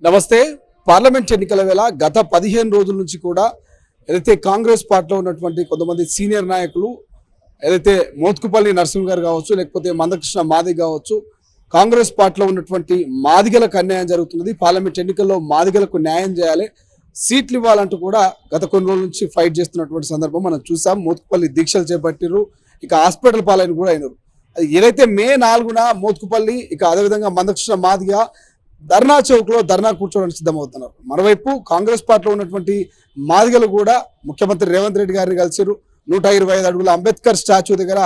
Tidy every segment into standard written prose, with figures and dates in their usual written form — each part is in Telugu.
నమస్తే. పార్లమెంట్ ఎన్నికల వేళ గత 15 రోజుల నుంచి కూడా ఏదైతే కాంగ్రెస్ పార్టీలో ఉన్నటువంటి కొంతమంది సీనియర్ నాయకులు ఏదైతే మోత్కుపల్లి నరసింహ గారు కావచ్చు, లేకపోతే మందకృష్ణ మాదిగ కావచ్చు, కాంగ్రెస్ పార్టీలో ఉన్నటువంటి మాదిగలకు అన్యాయం జరుగుతున్నది, పార్లమెంట్ ఎన్నికల్లో మాదిగలకు న్యాయం చేయాలి, సీట్లు ఇవ్వాలంటూ కూడా గత కొన్ని రోజుల నుంచి ఫైట్ చేస్తున్నటువంటి సందర్భం మనం చూసాం. మోత్కుపల్లి దీక్షలు చేపట్టిరు, ఇక హాస్పిటల్ పాలైన కూడా అయినారు. అది ఏదైతే మే 4న మోత్కుపల్లి ఇక అదేవిధంగా మందకృష్ణ మాదిగ ధర్నా చౌక్ లో ధర్నా కూర్చోవడానికి సిద్ధమవుతున్నారు. మరోవైపు కాంగ్రెస్ పార్టీలో ఉన్నటువంటి మాదిగలు కూడా ముఖ్యమంత్రి రేవంత్ రెడ్డి గారిని కలిసిరు. 125 అడుగుల అంబేద్కర్ స్టాచ్యూ దగ్గర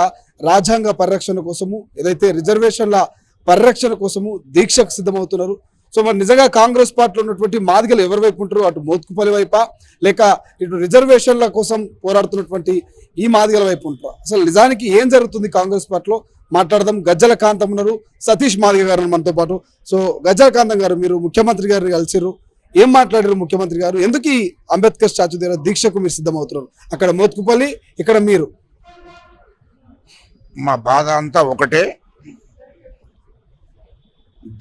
రాజ్యాంగ పరిరక్షణ కోసము, ఏదైతే రిజర్వేషన్ల పరిరక్షణ కోసము దీక్షకు సిద్ధమవుతున్నారు. సో మరి నిజంగా కాంగ్రెస్ పార్టీలో ఉన్నటువంటి మాదిగలు ఎవరి వైపు ఉంటారు? అటు మోత్కుపల్లి వైపా లేక ఇటు రిజర్వేషన్ల కోసం పోరాడుతున్నటువంటి ఈ మాదిగల వైపు ఉంటారు? అసలు నిజానికి ఏం జరుగుతుంది కాంగ్రెస్ పార్టీలో మాట్లాడదాం. గజ్జల కాంతం ఉన్నారు, సతీష్ మాదిగ గారు మనతో పాటు. సో గజ్జల కాంతం గారు, మీరు ముఖ్యమంత్రి గారిని కలిసిరు, ఏం మాట్లాడారు ముఖ్యమంత్రి గారు? ఎందుకు ఈ అంబేద్కర్ స్టాచ్యూ దగ్గర దీక్షకు మీరు సిద్ధమవుతున్నారు? అక్కడ మోత్కుపల్లి, ఇక్కడ మీరు. మా బాధ అంతా ఒకటే.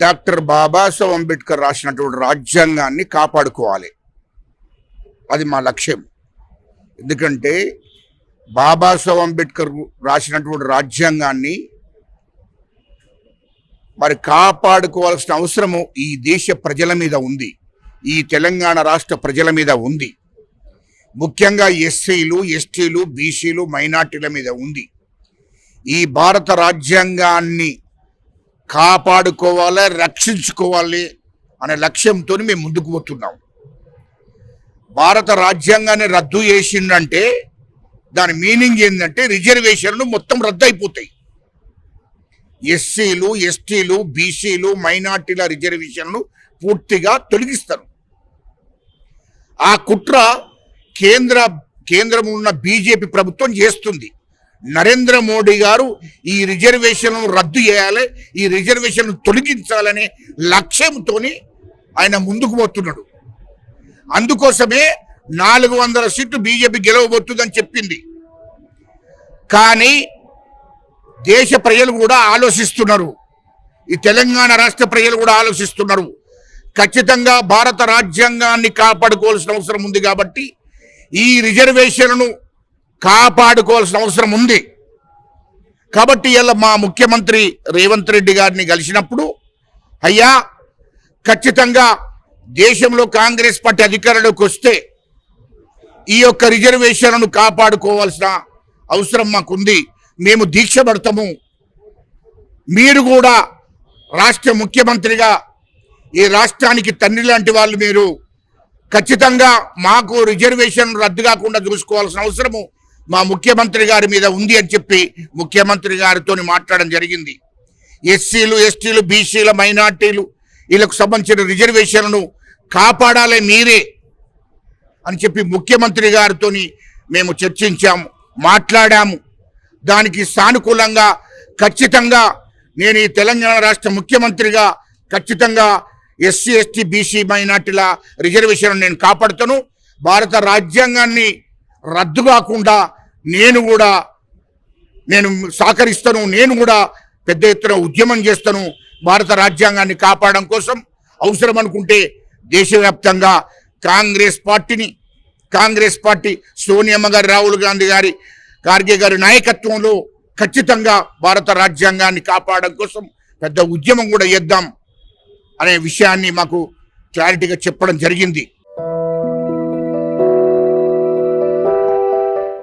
డాక్టర్ బాబాసాహెబ్ అంబేద్కర్ రాసినటువంటి రాజ్యాంగాన్ని కాపాడుకోవాలి, అది మా లక్ష్యం. ఎందుకంటే బాబాసాహెబ్ అంబేద్కర్ రాసినటువంటి రాజ్యాంగాన్ని మరి కాపాడుకోవాల్సిన అవసరము ఈ దేశ ప్రజల మీద ఉంది, ఈ తెలంగాణ రాష్ట్ర ప్రజల మీద ఉంది. ముఖ్యంగా ఎస్సీలు, ఎస్టీలు, బీసీలు, మైనార్టీల మీద ఉంది. ఈ భారత రాజ్యాంగాన్ని కాపాడుకోవాలి, రక్షించుకోవాలి అనే లక్ష్యంతో మేము ముందుకు పోతున్నాం. భారత రాజ్యాంగాన్ని రద్దు చేసిందంటే దాని మీనింగ్ ఏంటంటే రిజర్వేషన్లు మొత్తం రద్దు అయిపోతాయి. ఎస్సీలు, ఎస్టీలు, బీసీలు, మైనార్టీల రిజర్వేషన్లు పూర్తిగా తొలగిస్తారు. ఆ కుట్ర కేంద్రం ఉన్న బీజేపీ ప్రభుత్వం చేస్తుంది. నరేంద్ర మోడీ గారు ఈ రిజర్వేషన్లను రద్దు చేయాలి, ఈ రిజర్వేషన్లు తొలగించాలనే లక్ష్యంతో ఆయన ముందుకు పోతున్నాడు. అందుకోసమే 400 సీట్లు బీజేపీ గెలవబోతుందని చెప్పింది. కానీ దేశ ప్రజలు కూడా ఆలోచిస్తున్నారు, ఈ తెలంగాణ రాష్ట్ర ప్రజలు కూడా ఆలోచిస్తున్నారు. ఖచ్చితంగా భారత రాజ్యాంగాన్ని కాపాడుకోవాల్సిన అవసరం ఉంది కాబట్టి ఈ రిజర్వేషన్లను కాపాడుకోవాల్సిన అవసరం ఉంది. కాబట్టి ఇలా మా ముఖ్యమంత్రి రేవంత్ రెడ్డి గారిని కలిసినప్పుడు, అయ్యా ఖచ్చితంగా దేశంలో కాంగ్రెస్ పార్టీ అధికారంలోకి వస్తే ఈ యొక్క రిజర్వేషన్లను కాపాడుకోవాల్సిన అవసరం మాకుంది, మేము దీక్ష పడతాము. మీరు కూడా రాష్ట్ర ముఖ్యమంత్రిగా ఈ రాష్ట్రానికి తండ్రి లాంటి వాళ్ళు, మీరు ఖచ్చితంగా మాకు రిజర్వేషన్ రద్దు కాకుండా చూసుకోవాల్సిన అవసరము మా ముఖ్యమంత్రి గారి మీద ఉంది అని చెప్పి ముఖ్యమంత్రి గారితో మాట్లాడడం జరిగింది. ఎస్సీలు, ఎస్టీలు, బీసీల, మైనార్టీలు వీళ్ళకు సంబంధించిన రిజర్వేషన్లను కాపాడాలి మీరే అని చెప్పి ముఖ్యమంత్రి గారితో మేము చర్చించాము, మాట్లాడాము. దానికి సానుకూలంగా ఖచ్చితంగా నేను ఈ తెలంగాణ రాష్ట్ర ముఖ్యమంత్రిగా ఖచ్చితంగా ఎస్సీ, ఎస్టీ, బీసీ, మైనార్టీల రిజర్వేషన్ నేను కాపాడుతాను. భారత రాజ్యాంగాన్ని రద్దు కాకుండా నేను సహకరిస్తాను. నేను కూడా పెద్ద ఎత్తున ఉద్యమం చేస్తాను భారత రాజ్యాంగాన్ని కాపాడడం కోసం. అవసరం అనుకుంటే దేశవ్యాప్తంగా కాంగ్రెస్ పార్టీ సోనియమ్మ గారి, రాహుల్ గాంధీ గారి, ఖార్గే గారి నాయకత్వంలో ఖచ్చితంగా భారత రాజ్యాంగాన్ని కాపాడడం కోసం పెద్ద ఉద్యమం కూడా చేద్దాం అనే విషయాన్ని మాకు క్లారిటీగా చెప్పడం జరిగింది.